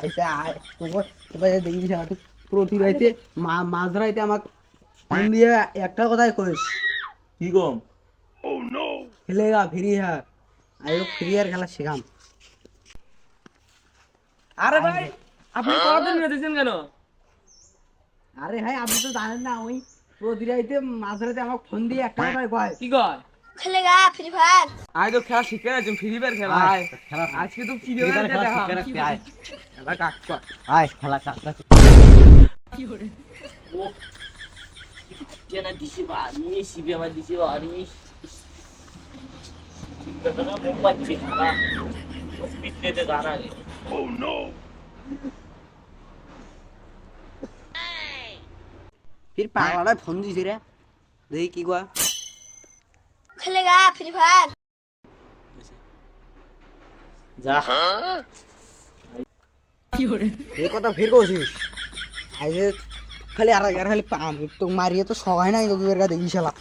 আইসা তোমার দেখবি তুই প্রতি রাইতে মাছ ধরাইতে আমাকে ফোন দিয়ে একটা কথাই কইস কি কম? খেলেগা ফ্রি হ্যাঁ আই ফ্রি আর খেলা শেখাম। আরে ভাই আপনি কতদিন দিয়েছেন কেন? আরে ভাই আপনি তো জানেন না ওই প্রতি রাইতে মাছ ধরাইতে আমাকে ফোন দিয়ে একটা কথাই কয় কি কয়? খেলেগা ফ্রি ফায়ার। আয় তো খেলা শিখে না, তুমি ফ্রি ফায়ার খেলা। আয় খেলা আজকে তো কি দেবে দেখা। খেলা কাক আয় খেলা কাক কেন দিছি বাড়ি শিবে আমার দিছি বাড়ি মুখ পাচ্ছি না পিছনেতে জানা গে ফির পাগলাটা ফোন দিছি রে দেখি কি কয় খেলেগা ফ্রি ফায়ার। যা এই কথা ফের করছিস আই যে খালি আর খালি তো মারিয়ে তো সবাই নাই তোকে দেখি শালা